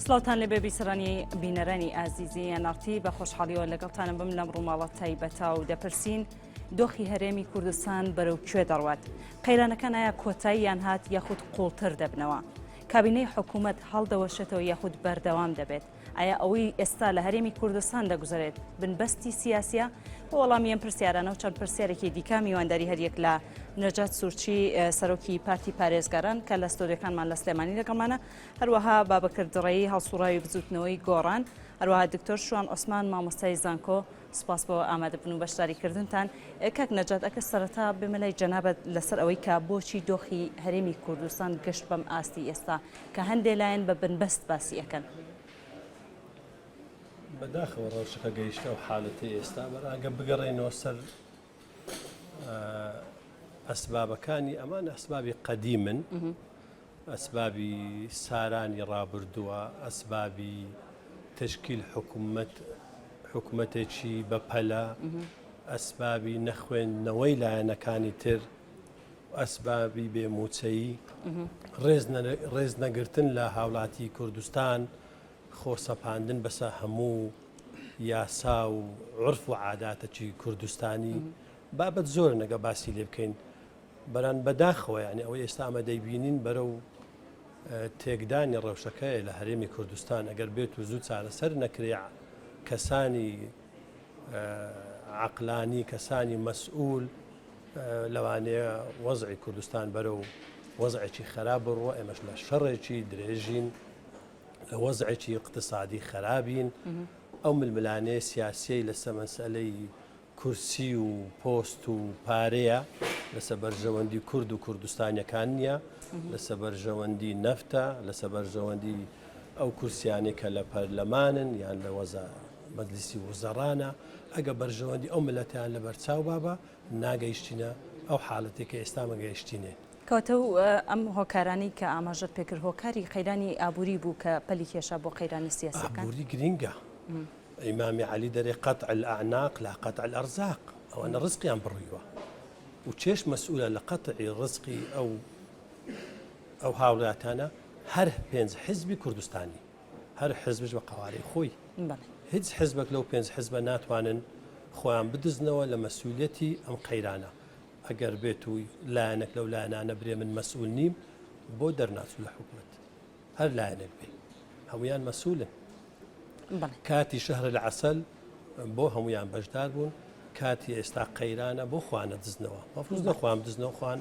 سڵاتان لێ بێ بیسەرانی بینەرانی ئازیزی ئەنارتی بە خۆشحاڵیەوە لەگەڵتانم بم لەم ڕووماڵە تایبەتا و دەپرسین دۆخی هەرێمی کوردستان بەرەو کوێ دەڕوات قەیرانەکان ئایا کۆتاییان هات یاخود قوڵتر دەبنەوە کابینەی حکوومەت هەڵدەوەشێتەوە یاخود بەردەوام دەبێت ئایا ئەوەی ئێستا لە هەرێمی کوردستان دەگوزارێت بنبەستی سیاسیە وەڵامی ئەم پرسیارانە و چەند پرسیارێکی دیکە میوانداری هەریەک لە نەجات سوورچی سەرۆکی پارتی پارێزگاران کە لە ستۆدیۆکانمان لە سلێمانی لەگەڵمانە هەروەها بابەکر دڕێی هەڵسوڕاوی بزوتنەوەی گۆڕان هەروەها دکتۆر شوان عوسمان مامۆستای زانکۆ سپاس بۆ ئامادەبوون و بەشداریکردنتان کاک نەجات ئەگە سەرەتا بمەلای جەنابەت لەسەر ئەوەی کە بۆچی دۆخی هەرێمی کوردستان گەشت بەم ئاستی ئێستا کە هەندێک لایەن بە بنبەست باسی ئەەکەن بەداخەوە ڕەوشەکە گەیشتە و حالەتی ئێستا بەراگە بگەڕێنەوە سەر ئەسبابەکانی ئەمان ئەسبابی قەدیمن ئەسبابی سارانی ڕابردووە ئەسبابی تشکیل حکوومەتێکی بەپەلە ئەسبابی نەخوێندنەوەی لایەنەکانی تر ئەسبابی بێموچەیی ڕێز نەگرتن لە هاوڵاتی کوردستان خۆسەپاندن بەسە هەموو یاسا و عرف و عاداتەکی کوردستانی بابەت زۆر نەگە باسی لێ بکەین بەران بەداخەوە یعنی ئەوەی ئێستا ئەمە دەیبینین بەرەو تێکدانی ڕەوشەکەی لە هەرێمی کوردستان ئەگەر بێت و زوو چارەسەر نەکرێ کەسانی عەقلانی کەسانی مەسئول لەوانەیە وەزعی کوردستان بەرەو وەزعێکی خراپ بڕوە ئێمەش لە شەڕێکی درێژین لە وەزعێکی اقتصادی خرابین ئەو ململانەیە سیاسیەی لەسەر مەسئلەی کورسی و پۆست و پارەیە لەسەر بەرژەوەندی کورد و کوردستانیەکان نییە لەسەر بەرژەوەندی نەفتە لەسەر بەرژەوەندی ئەو کورسیانەی کە لە پەرلەمانن یان لە وەزە مەجلیسی وزەرانە ئەگە بەرژەوەندی ئەو ملەتیان لە بەرچاو بابە ناگەیشتینە ئەو حاڵەتێکە ئێستا مەگەیشتینێ کەواتە ئەم هۆکارانی کە ئاماژەت پێکرد هۆکاری قەیرانی ئابووری بوو کە پەلی کێشە بۆ قەیرانی سیاسەکان ئابووری گرینگە ئیمامی عەلی دەرێ قەطع الأعناق لا قەطع الأرزاق ئەوانە ڕزقیان بڕیوە و چێش مەسئولە لە قەطعی ڕزقی ئەو هاوڵاتانە هەر 5 حیزبی کوردستانی هەر حیزبش بە قوارەی خۆی هیچ حیزبێک لەو 5 حیزبە ناتوانن خۆیان بدزنەوە لە مەسئولیەتی ئەم قەیرانە ئەگەر بێت و لایەنێک لەو لایەنانە برێ من مەسئول نیم بۆ دەرناچوو لە حکوومەت هەر لایەنێک بێ هەمویان مەسئولن کاتی شەهر العەسەل بۆ هەمویان بەشدار بوون کاتی ئێستا قەیرانە بۆ خوانە دزنەوە مەفروض نەخوان بدزنەوە خوان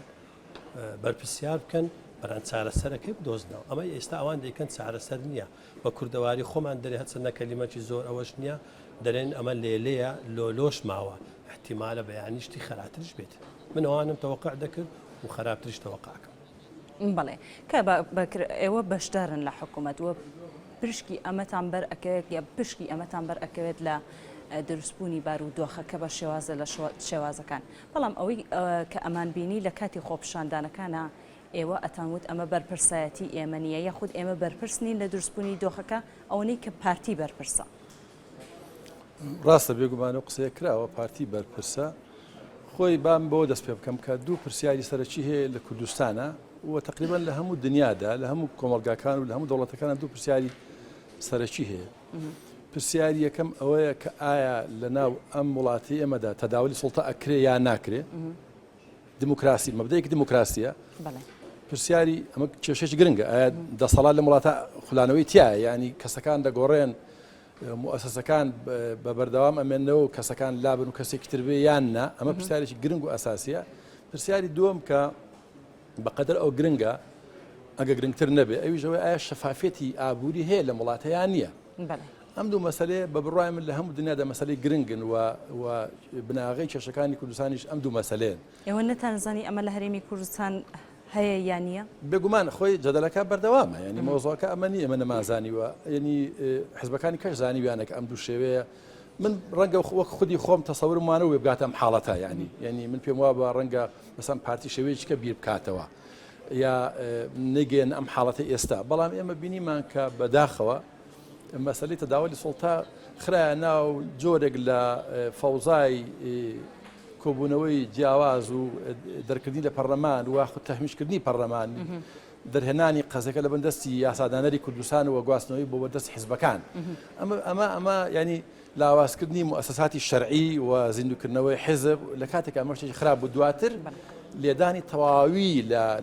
بەرپرسیار بکەن بەران چارەسەرەکەی بدۆزنەوە ئەمە ئێستا ئەوان دەیکەن چارەسەر نییە بە کوردەواری خۆمان دەرێ هەچەندە کەلیمەکی زۆر ئەوەش نییە دەرێن ئەمە لێلەیە لۆلۆش ماوە احتیمالە بەیانیشتی خەراترش بێت من ئەوانم تەوەقع دەکرد و خراپترش تەوەقعکەم بەڵێ کە ئێوە بەشدارن لە حکوومەت وە پشکی ئەمەتان بەر ئەکەوێت یا پشکی ئەمەتان بەر ئەکەوێت لە دروستبوونی بارودۆخەکە بە شێوازە لە شێوازەکان بەڵام ئەوەی کە ئەمان بینی لە کاتی خۆپشاندانەکانە ئێوە ئەتانوت ئەمە بەرپرسایەتی ئێمە نیە یاخود ئێمە بەرپرس نین لە دروستبوونی دۆخەکە ئەوەی کە پارتی بەرپرسە ڕاستە بێگومانە قسەیە کراوە پارتی بەرپرسە خۆی بام بۆ دەست پێ بکەم کە دوو پرسیاری سەرەکی هەیە لە کوردستانە و تقریبا لە هەموو دنیادا لە هەموو کۆمەڵگاکان و لە هەموو دەوڵەتەکانە دوو پرسیاری سەرەکی هەیە پرسیاری یەکەم ئەوەیە کە ئایا لە ناو ئەم وڵاتی ئێمەدا تەداولی سوڵتە ئەکرێ یان ناکرێ دموکراسی مەبدەیەکی دموکراسیە پرسیاری ئەمە کێشەی گرنگە ئایا دەسەڵات لە وڵاتە خولانەوەی تایە ینی کەسەکان دەگۆڕێن مؤسسەکان بە بەردەوام ئەمێنەوە و کەسەکان لابن و کەسێکی تربێ یان نا ئەمە پرسیارێکی گرنگ و ئەساسیە پرسیاری دووەم کە بەقەدر ئەو گرنگە ئەگە گرنگتر نەبێ ئەویژەوەی ئایا شەفافێتی ئابووری هەیە لە وڵاتەیان نییە ئەم دوو مەسەلەیە بە بڕای من لە هەموو دنیادا مەسەلەی گرنگن و بناغی کێشەکانی کوردستانیش ئەم دوو مەسەلەیەن ئێوە نەتانزانی ئەمە لە هەرێمی کوردستان هەیە یان نییە بێگومان خۆی جەدەلەکە بەردەوامە ینی مۆزۆکە ئەمە نیە ئەمە نەمازانیوە ینی حزبەکانی کەش زانیویانەکە ئەم دوو شێوەیە من ڕەنگە وەک خودی خۆم تەسەورمانە و بگاتە ئەم حاڵەتە ینی من پێم وابە ڕەنگە مەسەن پارتی شێوەیەکە بیر بکاتەوە یا نەگەێن ئەم حاڵەتە ئێستا بەڵام ئێمە بینیمان کە بەداخەوە مەسەلەی تەداولی سوڵتا خرایە ناو جۆرێک لە فەوزای کۆبوونەوەی جیاواز و دەرکردنی لە پەرلەمان و تەحمیشکردنی پەرلەمان دەرهێنانی قەزەکە لە بەندەستی یاسادانەری کوردستان و گواستنەوەی بۆ بەردەستی حیزبەکان ئەمە ینی لاوازکردنی مؤسساتی شەرعی و زیندوکردنەوەی حیزب لە کاتێک ئەمە شتێکی خراپ بوو دواتر لێدانی تەواوی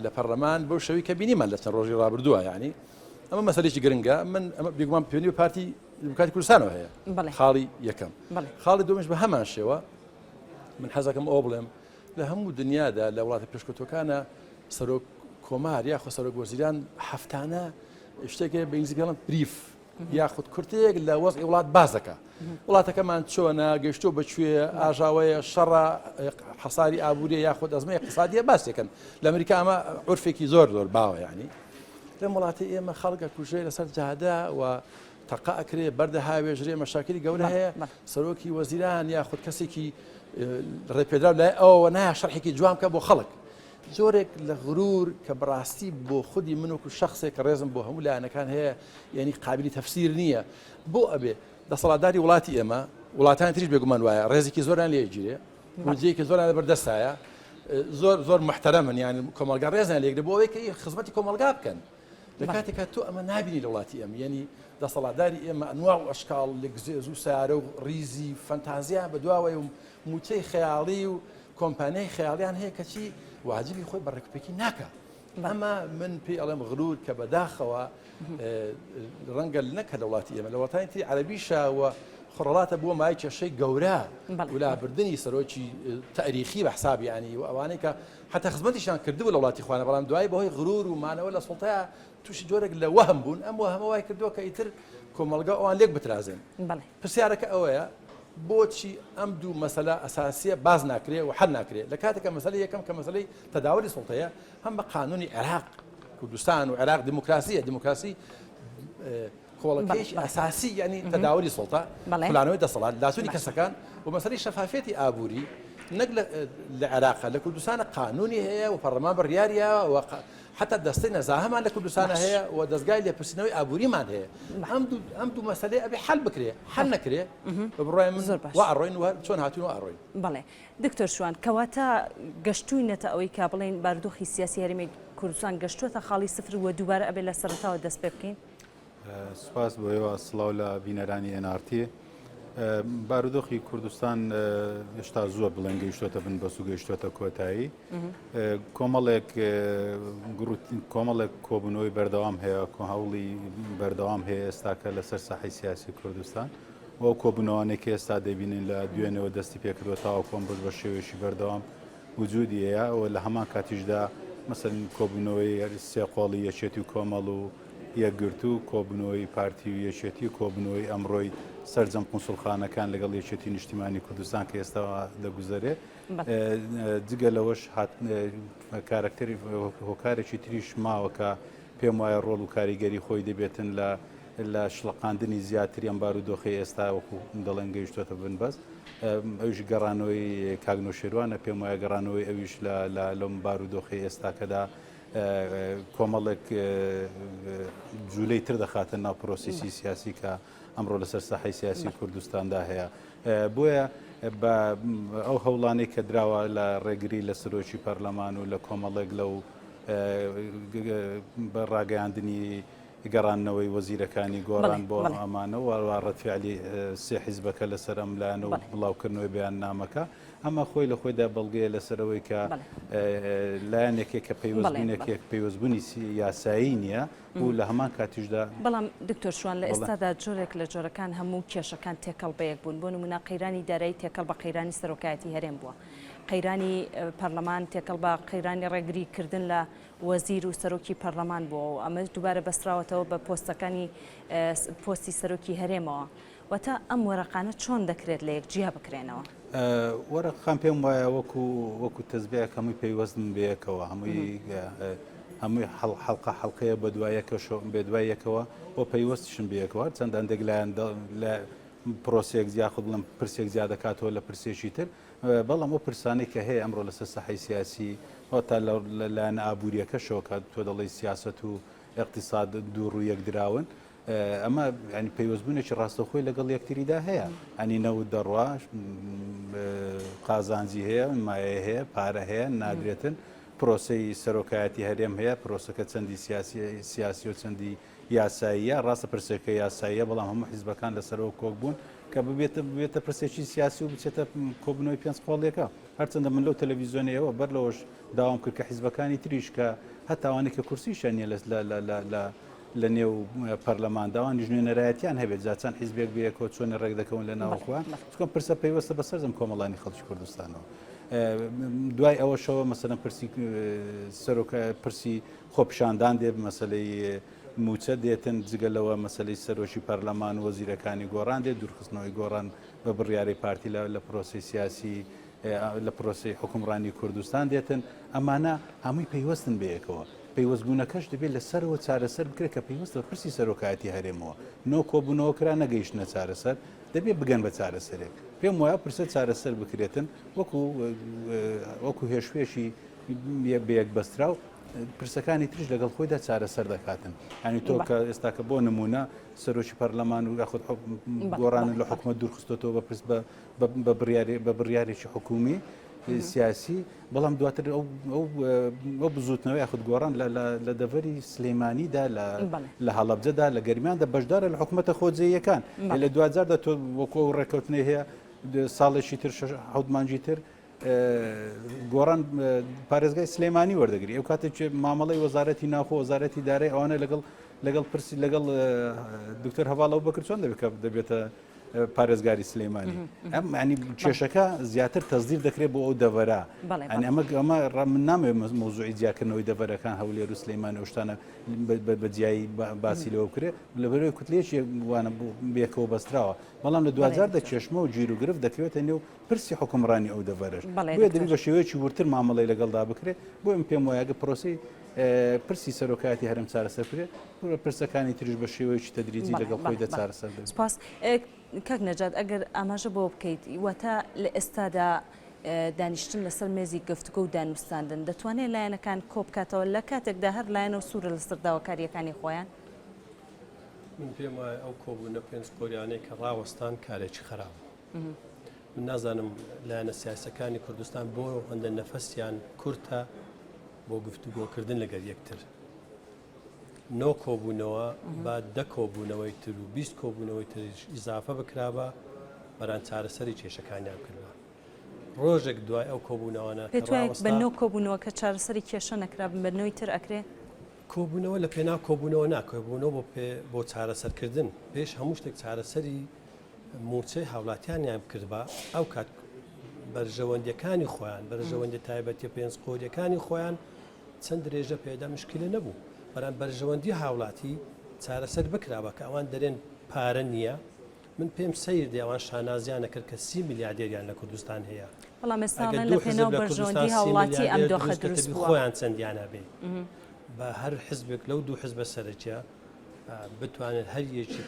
لە پەرلەمان بەو شەوی کە بینیمان لە چەند ڕۆژی ڕابردووە ینی ئەمە مەسەلێکی گرنگە من ئەمە بێگومان پەیوەندی بە پارتی دموکراتی کوردستانەوە هەیە خاڵی یەکەم خاڵی دومش بە هەمان شێوە من حەزەکەم ئەوە بڵێم لە هەموو دنیادا لە وڵاتی پێشکەوتوەکانە سەرۆک کۆمار یاخۆ سەرۆک وەزیران هەفتانە شتێکە بە ئینگلیزی پێڵێن بریف یاخود کورتێک لە وەزعی وڵات باز دەکا وڵاتەکەمان چۆنە گەشتۆ بەکوێ ئاژاوەیە شەڕە حەساری ئابووریە یاخود ئەزمە اقتصادیە باسێکن لە ئەمریکا ئەمە عورفێکی زۆر باوە یعنی لەم وڵاتی ئێمە خەڵکە کوژێ لەسەر جادا و تەقا ئەکرێ بەردە هاوێژرێ مەشاکلی گەورە هەیە سەرۆکی وەزیران یاخود کەسێکی ڕێپێدرا لای ئەوە نایە شەرحێکی جوان بکە بۆ خەڵک زۆرێک لە غرور کە بەڕاستی بۆ خودی من وەکو شخصێک کە ڕێزم بۆ هەموو لایەنەکان هەیە یعنی قابلی تەفسیر نییە بۆ ئەبێ دەسەڵاتداری وڵاتی ئێمە وڵاتانی تریش بێگومان وایە ڕێزێکی زۆران لێگیرێ بودجەیەکی زۆران لەبەردەستایە زۆر محتەرەمن یانی کۆمەلگا ڕێزیان لێگرێ بۆ ئەوەی کە خزمەتی کۆمەلگا بکەن لە کاتێکا تۆ ئەمە نابینی لە وڵاتی ئەم یعنی دەسەڵاتداری ئێمە ئەنواع و ئەشکاڵ لە گزێز و سیارە و ڕیزی فەنتازیا بە دواوەی و موچەی خەیاڵی و کۆمپانیای خەیاڵیان هەیە کەچی واجبی خۆی بەڕێکوپێکی ناکە ئەمە من پێی ئەڵێم غرور کە بەداخەوە ڕەنگە نەکە لە وڵاتی ئێمە لە وڵاتانی تری عەرەبیشەوە خڕەڵاتە بووە مای کێشەی گەورە ولاابردنی سەرۆکی تاریخی بە حساب ینی و ئەوانەی کە حتا خزمەتیشان کردبوو لە وڵاتی خوانە بەڵام دوای بەهۆی غرور و مانەوە لە سڵتەیە تووشی جۆرێک لە وەهم بوون ئەم وەهەمە وای کردووە کە ئیتر کۆمەلگا ئەوان لێک بترازێن پرسیارەکە ئەوەیە بۆچی ئەم دوو مەسەلە ئەساسیە باز ناکرێ و حەل ناکرێت لە کاتێکە مەسەلەی یەکەم کە مەسەلەی تەداولی سڵتەیە هەم بە قانونی عێراق کوردستان و عێراق دیموکراسی کۆڵەکەیش ئەساسی ینی تەداولی سڵتە پلانەوەی دەسەڵات لاسوودی کەسەکان و مەسەلەی شەفافێتی ئابووری نەک لە عێراقە لە کوردستانە قانونی هەیە و پەرلەمان بڕیاریە و حتا دەستەی نەزاهەمان لە کوردستانە هەیە و دەستگای لێپرسینەوەی ئابووریمان هەیە ئەم دوو مەسەلەی ئەبێ حەل بکرێ حەل نەکرێ بە بڕای من وا ئەڕۆین و چۆن هاتوون و ئەڕۆین بەڵێ دکتۆر شوان کەواتە گەشتووینەتە ئەوەی کا بڵێن بارودۆخی سیاسی هەرێمی کوردستان گەشتووەتە خاڵی سفر و دووبارە ئەبێ لە سەرەتاوە دەست پێ بکەین سوپاس بۆیەوە سڵاو لە بینەرانی NRT بارودۆخی کوردستان هێشتا زووە بڵێن گەیشتوەتە بنبەست و گەیشتوەتە کۆتایی کۆمەڵێک کۆبوونەوەی بەردەوام هەیە هەوڵی بەردەوام هەیە ئێستاکە لەسەر ساحەی سیاسی کوردستان و کۆبوونەوەانێکی ئێستا دەبینین لە دوێنەوە دەستی پێکردوە تاوە کۆمبوز بە شێوێشی بەردەوام وجودی هەیە و لە هەمان کاتیشدا مەسەڵەن کۆبوونەوەی سێ قۆڵی یەکێتی و کۆمەڵ و یەکگرتو کۆبوونەوەی پارتی و یەکێتی و کۆبوونەوەی ئەمڕۆی سەرجەم قونسوڵخانەکان لەگەڵ یەکێتی نیشتیمانی کوردستان کە ئێستا دەگوزارێ جگە لەوەش کارکتەری هۆکارێکی تریش ماوەکە پێم وایە ڕۆڵ و کاریگەری خۆی دەبێتن لە شڵقاندنی زیاتری ئەم بارودۆخی ئێستا وەکو دەڵێن گەیشتوەتە بنبەست ئەوش گەڕانەوەی کاگنۆشێروانە پێم وایە گەڕانەوەی ئەویش لەم بارودۆخی ئێستاکەدا کۆمەڵێک جوولەی تر دەخاتە ناو پرۆسیسی سیاسی کە ئەمڕۆ لەسەر ساحەی سیاسی کوردستاندا هەیە بۆیە بە ئەو هەوڵانەی کە دراوە لە ڕێگری لە سەرۆکی پەرلەمان و لە کۆمەڵێک لەو بە ڕاگەیاندنی گەڕانەوەی وەزیرەکانی گۆڕان بۆ ئەمانەوە ڕەتفعلی سێ حیزبەکە لەسەر ئەم لایەنە و بڵاوکردنەوەی بەیاننامەکە ئەمە خۆی لە خۆیدا بەڵگەیە لەسەرەوەی کە لایەنێکێک کە پەیوەستبوونێکێک پەیوەستبوونی یاسایی نییە و لە هەمان کاتیشدا بەڵام دکتۆر شوان لە ئێستادا جۆرێک لە جۆرەکان هەموو کێشەکان تێکەڵ بەیەک بوون بۆ نمونە قەیرانی دارایی تێکەڵ بە قەیرانی سەرۆکایەتی هەرێم بووە قەیرانی پەرلەمان تێکەڵ بە قەیرانی ڕێگریکردن لە وەزیر و سەرۆکی پەرلەمان بووە و ئەمە دووبارە بەستراوەتەوە بە پۆستەکانی پۆستی سەرۆکی هەرێمەوە واتە ئەم وەرەقانە چۆن دەکرێت لە یەکجیا بکرێنەوە وەرەقان پێم وایە وەکو تەزبیەک هەمووی پێیوەستن بەیەکەوە هەمووی حەڵقەیە بە دوایەکەوە بۆ پەیوەستیشن بەیەکەوە چەندان دەگلایەن لە پرۆسێک زیاخود بڵم پرسێک زیاد دەکاتەوە لە پرسێکی تر بەڵام ئەو پرسانەی کە هەیە ئەمڕۆ لەسەر ساحەی سیاسی تا لەلایەن ئابوووریەکەشەوە کە تۆ دەڵی سیاست و اقتصاد دوو ڕوو یەکدراون ئەمە ینی پەیوەستبوونێکی ڕاستەخۆی لەگەڵ یەکتریدا هەیە ئەنی نەوت دەڕوا قازانجی هەیە مایە هەیە پارە هەیە نادرێتن پرۆسی سەرۆکایەتی هەرێم هەیە پرۆسەکە چەندی سیاسی و چەندی یاساییە ڕاستە پرسێکە یاساییە بەڵام هەموو حیزبەکان لەسەرەوە کۆک بوون کە ببێتە پرسێکی سیاسی و بچێتە کۆبنەوەی پێنج قۆڵیەکە هەرچەندە من لەو تەلەڤیزیۆنەوە بەر لەوەش داوام کرد کە حیزبەکانی تریش کە هەتاوانێک کە کورسیشە نیە لە نێو پەرلەمانداوان ژنێنەرایەتیان هەبێت جاچان حیزبێک بەیەکەوە چۆن ڕێک دەکەون لە ناوخوا چکۆم پرسە پەیوەستە بەسەرم کۆمەڵانی خەڵکی کوردستانەوە دوای ئەوەشەوە مەسەلەن پرسی خۆپیشاندان دێ مەسلەی موچە دێتن جگەلەوە مەسلەی سەرۆشی پەرلەمان و وەزیرەکانی گۆڕان دێت دوورخستنەوەی گۆڕان بە بڕیارەی پارتی لە پرۆسی سیاسی لە پرۆسی حکومڕانی کوردستان دێتن ئەمانە هەمووی پەیوەستن بەیەکەوە پەیوەستبوونەکەش دەبێت لەسەرەوە چارەسەر بکرێت کە پەیوەستە پرسی سەرۆکایەتی هەرێمەوە نۆ کۆبوونەوە کرا نەگەیشتنە چارەسەر دەبێت بگەن بە چارەسەرێک پێم وایە پرسە چارەسەر بکرێتن وەکو هێشوێشی بەیەک بەسترا و پرسەکانی تریش لەگەڵ خۆیدا چارەسەر دەکاتن ینی تۆ کە ئێستا کە بۆ نمونە سەرۆکی پەرلەمان و یاخود گۆڕان لە حکومەت دوورخستۆتەوە بە بڕیارێکی حکومی سیاسی بەڵام دواتر ئەو بزوتنەوەی یاخود گۆڕان لە دەڤەری سلەیمانیدا لە هەڵەبجەدا لە گەرمیاندا بەشدارە لە حکومەتە خۆجێیەکان لە 2010دا تۆ وەکو ڕێکەوتنەی هەیە ساڵێکی تر حەوت مانجی تر گۆڕان پارێزگای سلەیمانی وەردەگری ئەو کاتێک مامەڵی وەزارەتی ناوخۆ وەزارەتی دارایی ئەوانە لەگەڵ پرسی لەگەڵ دکتۆر هەواڵ ئەوبەکر چۆن دەبێتە پارێزگاری سلەیمانی ئەم ینی کێشەکە زیاتر تەزدیر دەکرێت بۆ ئەو دەڤەرە ئەمە من نامێ مۆزوعی جیاکردنەوەی دەڤەرەکان هەولێر و سلەیمانی ئەوشتانە بەجیایی باسی لەوە بکرێت لەبەرەوەی کوتلێکی وانە بێکەوە بەستراوە بەڵام لە 2010 کێشمە و گیر و گرفت دەکەوێتە نێو پرسی حکومڕانی ئەو دەڤەرەش بۆیە دەبێت بە شێوەیەکی ورتر مامەڵەی لەگەڵدا بکرێت بۆ ئەم پێم وایە پرۆسی پرسی سەرۆکایەتی هەرێم چارەسەر بکرێت پرسەکانی تریش بە شێوەیەکی تەدریجی لەگەڵ خۆیدا چارەسەر بێت سپاس کاک نەجات ئەگەر ئاماژە بۆ بکەیت واتە لە ئێستادا دانیشتن لەسەر مێزی گفتوگە و دانوستاندن دەتوانێت لایەنەکان کۆبکاتەوە لە کاتێکدا هەر لایەنە و سوورە لەسەر داواکاریەکانی خۆیان من پێم وایە ئەو کۆبوونە پێنج قۆریانەی کە ڕاوەستان کارێکی خراپ من نازانم لایەنە سیاسەکانی کوردستان بۆ هەندە نەفەسیان کورتە بۆ گفتوگۆکردن لەگەر یەکتر نۆ کۆبوونەوە با دە کۆبوونەوەی تر و 20 کۆبوونەوەی تریش ئیزافە بکرابە بەران چارەسەری کێشەکانیان کردوە ڕۆژێک دوای ئەو کۆبوونەوەنە پێت وایە بە نۆ کۆبوونەوە کە چارەسەری کێشە نەکرابن بە نۆی تر ئەکرێ کۆبوونەوە لە پێناو کۆبوونەوە ناکۆبوونەوە بۆ چارەسەرکردن پێش هەموو شتێک چارەسەری موچەی هاوڵاتیانیان کردبە ئەو کات بەرژەوەندیەکانی خۆیان بەرژەوەندی تایبەتی پێنج قۆریەکانی خۆیان چەند درێژە پێدا مشکلە نەبوو بەران بەرژەوەندی هاوڵاتی چارەسەر بکرابە کە ئەوان دەرێن پارە نییە من پێم سەیر دێوان شانازیانە کرد کە 30 میلیاردێریان لە کوردستان هەیە بەڵام ئێستاڵێن لە پێناو بەرژەوەندی هاوڵاتی ئەم دۆخە دروست بووە خۆیان چەندیانە بێ بە هەر حزبێک لەو دوو حزبە سەرەکیە بتوانێت هەر یەکی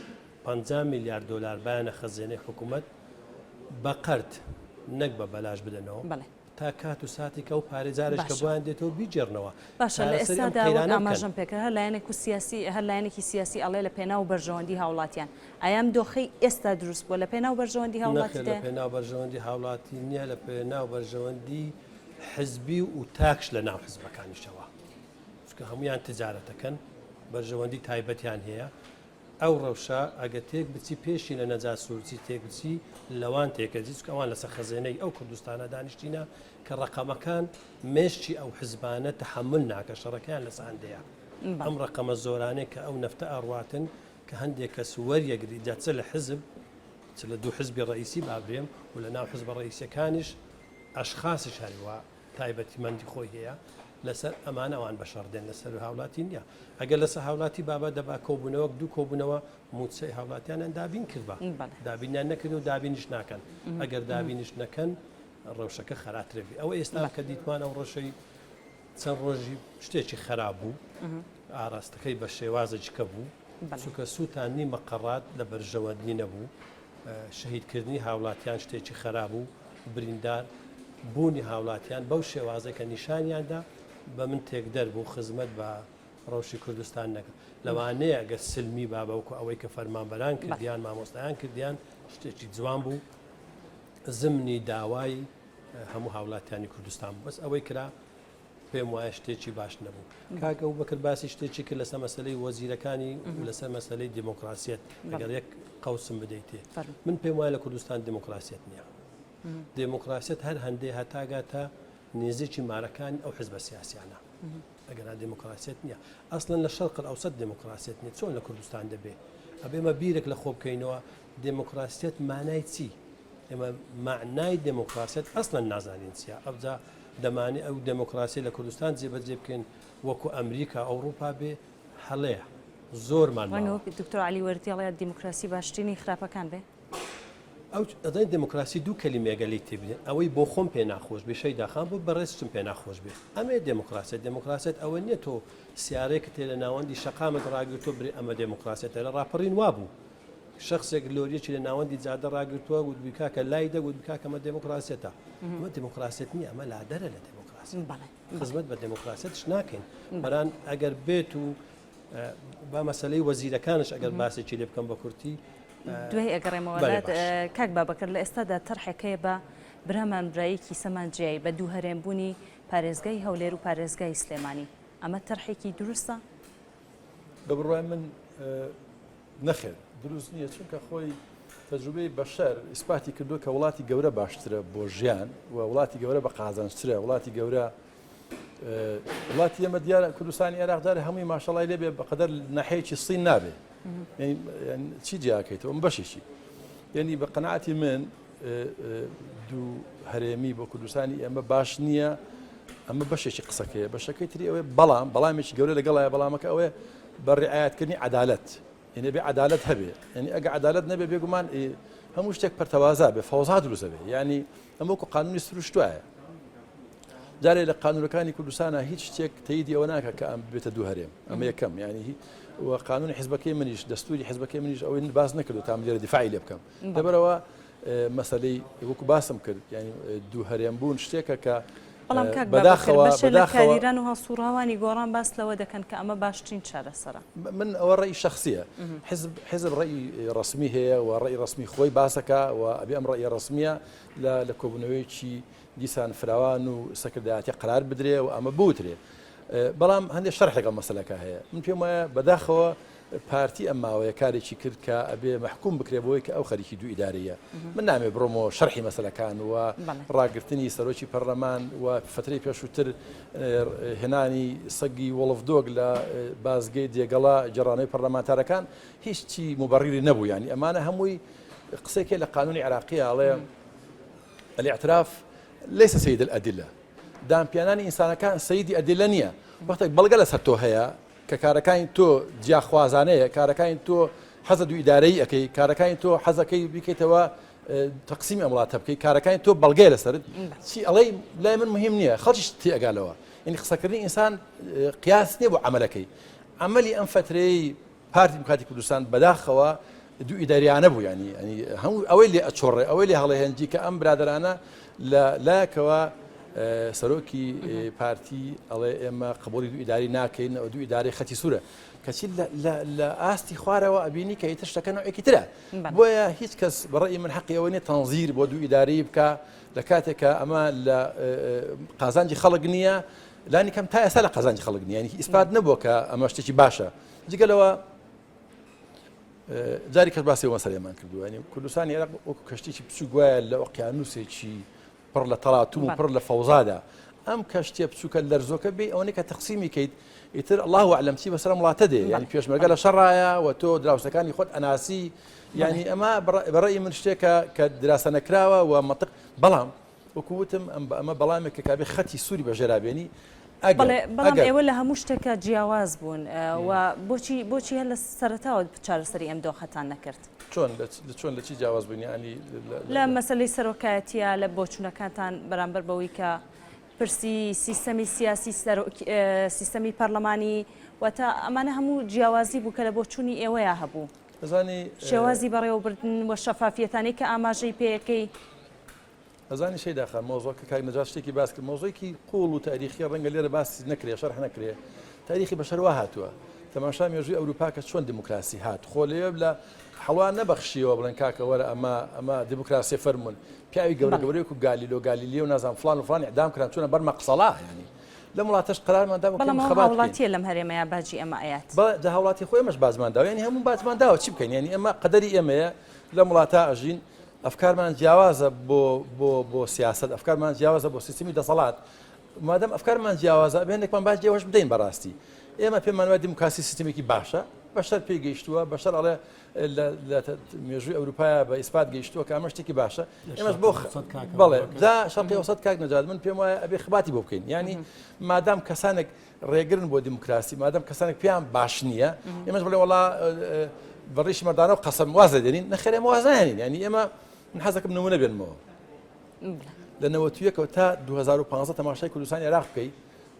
50 میلیارد دلار بایانە خەزێنەی حکوومەت بە قەرد نەک بە بەلاش بدەنەوە تا کات و ساتی کە و پارێزارش کە بۆیان دێتەوە بیجێڕنەوە باشە لە ئێستادا ئاماژەم پێکرد هەر لایەنێک و سیاسی هەر لایەنێکی سیاسی ئەڵێ لە پێناو بەرژەوەندی هاوڵاتیان ئەیام دۆخەی ئێستا دروست بووە لە پێناو بەرژەوەندی هاوڵاتی لە پێناو بەرژەوەندی هاوڵاتی نییە لە پێناو بەرژەوەندی حزبی و تاکش لە ناو حزبەکانیشەوە چکە هەمویان تجارەتەکەن بەرژەوەندی تایبەتیان هەیە ئەو ڕەوشە ئەگە تێک بچی پێشی لە نەجات سوورچی تێک بچی لەوان تێکەجی چکە ئەوان لەسەر خەزێنەی ئەو کوردستانە دانیشتینە کە ڕقەمەکان مێشتی ئەو حزبانە تەحمل ناکە شەڕەکەیان لە ساندەیە ئەم ڕقەمە زۆرانەی کە ئەو نەفتە ئەڕواتن کە هەندێک کە سووەریەگری جاچە لە حزب لە دوو حزبی ڕئیسی بابرێم و لە ناو حزب ڕئیسیەکانیش ئەشخاصش هەروە تایبەتیمەندی خۆی هەیە لەسەر ئەمانە ئەوان بەشاردێن لەسەر هاوڵاتی نییە ئەگەر لەسەر هاوڵاتی بابە دەبا کۆبوونەوە دوو کۆبوونەوە موچەی هاوڵاتیانیان دابین کردبە دابینیان نەکرد و دابینیش ناکەن ئەگەر دابینیش نەکەن ڕەوشەکە خەراترێبی ئەوە ئێستا کە دیتمان ئەو ڕۆژەی چەند ڕۆژی شتێکی خراپ بوو ئاراستەکەی بە شێوازەجکە بوو چونکە سووتانی مەقەڕات لە بەرژەوەندی نەبوو شەهیدکردنی هاوڵاتیان شتێکی خراپ بوو بریندار بوونی هاوڵاتیان بەو شێوازە کە نیشانیاندا بە من تێک دەربوو خزمەت بە ڕەوشی کوردستان نەکرد لەوانەیە ئەگە سلمی بابەوکو ئەوەی کە فەرمانبەران کردیان مامۆستایان کردیان شتێکی جوان بوو زمنی داوای هەموو هاوڵاتیانی کوردستان بوو بەس ئەوەی کرا پێم وایە شتێکی باش نەبوو کاکە و بەکرد باسی شتێکی کرد لەسەر مەسلەی وەزیرەکانی و لەسەر مەسلەی دیموکراسیەت ئەگەر یەک قەوسم بدەیتێ من پێم وایە لە کوردستان دیموکراسیەت نییە دیموکراسیەت هەر هەندێ هەتاگاتە نێزێکی مارەکانی ئەو حزبە سیاسیانە ئەگەر دیموکراسیەت نییە ئەسڵەن لە شەرق ئەوسەد دیموکراسیەت نیە چۆن لە کوردستان دەبێ ئەبێمە بیرێک لە خۆ بکەینەوە دیموکراسیەت مانای چی ئێمە معنای دیموکراسیەت ئەسڵەن نازانین چیە ئەوجا دەمانێت ئەو دموکراسی لە کوردستان جێبەجێ بکەین وەکو ئەمریکا ئەوروپا بێ هەڵەیە زۆرمان دکتۆر علی وەرتیڵەیە دیموکراسی باشترینی خراپەکان بێ ئەو ئەدەی دموکراسی دوو کەلیمێگەلی تێبێت ئەوەی بۆ خۆم پێ ناخۆش بێ شەی داخان بۆ بەڕێستم پێ ناخۆش بێ ئەمێ دموکراسیت ئەوە نییە تۆ سیارەیەکە تێ لە ناوەندی شەقامت ڕاگرتۆ برێ ئەمە دموکراسیت لە ڕاپەڕین وابوو شخصێک لۆریەکی لە ناوەندی جادە ڕاگرتووە گوتبیکا کە لای دەگوت بکاکە ئەمە دموکراسیەتە ئەمە دموکراسیت نییە ئەمە لادەرە لە دموکراسی خزمەت بە دموکراسیەتش ناکەین بەران ئەگەر بێت و با مەسلەی وەزیرەکانش ئەگەر باسێکی لێ بکەم بە کورتی دوای ئەگەڕێمەوە کاک بابەکر لە ئێستادا تەرحێکەیە بە برامانبرایەکی سەمانجیایی بە دوو هەرێمبوونی پارێزگای هەولێر و پارێزگای سلێمانی ئەمە تەرحێکی دروستە؟ بە بڕوای من نەخێر دروست نییە چونکە خۆی تەجروبەی بەشەر ئیسپاتی کردو کە وڵاتی گەورە باشترە بۆ ژیان و وڵاتی گەورە بە قازانجترە وڵاتی گەورە وڵاتی ئەمە دیارە کوردستانی عێراقدارە هەمووی ماشەڵای لێبێ بەقەدەر ناحەیەکی سین نابێ چی جیاکەیتەوە ئەم بەشێکی یعنی بە قەناعەتی من دوو هەرێمی بۆ کوردستانی ئێمە باش نییە ئەمە بەشێکی قسەکەیە بەشەکەی تری ئەوێ بەڵامێکی گەورە لەگەڵایە بەڵامەکە ئەوێ بە ڕعایەتکردنی عەدالەت یعنی بێ عەدالەت هەبێ یعنی ئەگە عەدالەت نەبێ بێگومان هەموو شتێک پەرتەوازا بێ فەوزا دروست بێ یعنی ئەمە وەکو قانونی سروشتوایە جارێ لە قانونەکانی کوردستانە هیچ شتێک تەییدی ئەوە ناکە کە ئەم بێتە دوو هەرێم ئەمە یەکەم یعنی و قانونی حیزبەکەی منیش دەستوری حیزبەکەی منیش ئەوەی باز نەکردو تا لێرە دیفاعی لێ بکەم لەبەرەوە مەسەلەی وەکو باسم کرد یعنی دوو هەرێم بوون شتێکە کە بەڵام کاک بەداخەوە لە کاریران و هەڵسوڕاوانی گۆڕان باس لەوە دەکەن کە ئەمە باشترین چارەسەرە من ئەوە ڕێی شخصیە حزب ڕێی ڕسمی هەیە و ڕێی ڕسمی خۆی باسەکە و ئەبێ ئەم ڕێی ڕسمیە لە کۆبوونەوەیکی دیسان فراوان و سەکردایەتی قرار بدرێ و ئەمە بوترێ بەڵام هەندێک شەرحێکە مەسەلەکە هەیە من پێم وایە بەداخەوە پارتی ئەم ماوەیە کارێکی کرد کە ئەبێ محکوم بکرێ بۆی کە ئەو خەریکی دوو ئیدارەیە من نامێ بڕۆمەوە شەرحی مەسەلەکان و ڕاگررتنی سەرۆکی پەرلەمان و فترەی پێشووتر هێنانی سەگی وەڵفدۆگ لە بازگەی جێگەڵا جێڕانەوەی پەرلەمانتارەکان هیچی مبەڕیری نەبوو ینی ئەمانە هەمووی قسێکی لە قانونی عراقی ئاڵێ الاعتراف ليس سيد الأدلة دامپیانانی ئینسانەکان سەیدی ئەدلە نییە وەختێک بەڵگە لەسەر تۆ هەیە کە کارەکانی تۆ جیاخوازانەیە کارەکانی تۆ حەزە دوو ئیدارەی ئەەکەی کارەکانی تۆ حەزەکەی بکەیتەوە تەقسیمی ئەمڵات بکەی کارەکانی تۆ بەڵگەی لەسرت چی ئەڵێ لای من مهم نییە خەڵکیش تی ئەگالەوە یعنی قسەکردنی ئینسان قیاس نییە بۆ عەمەلەکەی عەمەلی ئەم فترەی پارتی دیموکراتی کوردستان بەداخەوە دوو ئیداریانە بوو ینی هەموو ئەوەی لێ ئەچۆڕێ ئەوەی لێ هەڵەهێنجی کە ئەم برادرانە لایەکەوە سەرۆکی پارتی ئەڵێ ئێمە قبولی دوو ئیداری ناکەین ئەو دوو ئیداری خەتی سوورە کەچی لە ئاستی خوارەوە ئەبینی کە ئیتر شتەکە نوعێکی ترە بۆیە هیچ کەس بەڕێی من حەقی ئەوە نیە تەنزیر بۆ دوو ئیداری بکە لە کاتێکە ئەمە لە قازانجی خەڵک نییە لانی کەم تا ئێستا لە قازانجی خەڵک نییە ینی ئیسپات نەبووە کە ئەمە شتێکی باشە جگەلەوە جاری کەس باسی مەسەلەمان کردووە ینی کوردستانی عێراق وەکو کەشتێکی بچووک وایە لە ئۆقیانوسێکی پڕ لە تەڵاتوم و پڕ لە فەوزادا ئەم کەشتێ بچووکە لەرزۆکە بێ ئەوەی کە تەقسیمی کەیت ئیتر الله ئەعلەم چی بەسەر وڵاتە دێ ینی پێشمەرگە لە شەڕایە و تۆ دراوسەکانی خۆت ئەناسی ینی ئەمە بەڕێی من شتێکە کە دراسە نەکراوە و مەنطق بەڵام وەکووتم ئەمە بەڵامێک کە کابێ خەتی سووری بەژێرابێنی بەڵام ئێوە لە هەموو شتێکە جیاواز بوون و بۆچی هەر لە سەرەتاوە چارەسەری ئەم دۆخەتان نەکرد چۆن لە چی جیاواز بوونی ینی لە مەسەلەی سەرۆکایەتیە لە بۆچوونەکانتان بەرامبەر بەوەی کە پرسی سیستەمی سیاسی سیستەمی پەرلەمانی واتە ئەمانە هەموو جیاوازی بوو کە لە بۆچوونی ئێوەیە هەبوو شێوازی بەڕێوەبردن و شەفافیەتانی کە ئاماژەی پێیەکەی ئەزانی شەی داخە مۆزۆکە کاک نەجات شتێکی باس کرد مۆزۆیکی قوڵ و تاریخی ڕەنگە لێرە باسی نەکرێ شەرح نەکرێ تاریخی بەشەر وا هاتووە تەماشا مێژووی ئەوروپا کە چۆن دیموکراسی هات خۆ لێ لە هەڵوان نەبەخشیەوە بڵێن کاکە وەرە ئەمە دیموکراسی فەرمونون پیاوی گەورە گەورەیەک و گالیلۆ گالیلیە و نازان فلان و فلان ئیعدام کردن چۆنە بەرمە قسەڵا ینی لە وڵاتش قرارماندا بەڵام خەبات هاوڵاتیە لەم هەرێمەیە باجی ئەمە ئايات بە هاوڵاتی خۆی ئەمەش بازماندا ینی هەموو بازمانداوە چی بکەین ینی ئەمە قەدەری ئێمەیە لە وڵاتە ئەژین ئەفکارمان جیاوازە بۆ سیاست ئەفکارمان جیاوازە بۆ سیستمی دەسەڵات مادەم ئەفکارمان جیاوازە بێنێکمان باش جێوەش بدەین بەڕاستی ئێمە پێمان وایە دیموکراسی سیستمێکی باشە بەشەر پێی گەیشتووە بەشەر ئەڵێ لە مێژووی ئەوروپایە بە ئیسپات گەیشتووە کە ئەمە شتێکی باشە ئێمەش بۆ بەڵێ دا شەڕی وسەد کاک نەجات من پێم وایە ئەبێ خباتی بۆ بکەین ینی مادام کەسانێک ڕێگرن بۆ دیموکراسی مادام کەسانێک پێیان باش نییە ئێمەش بڵێ وڵا بەڕێشی مەردانە و قەسەم وازە دێنین نەخێرێمە وازانین ینی ئێمە من حەزەکەم نمونە بێنمەوە لە 91 تا 2015 تەماشای کوردستانی عێراق بکەیت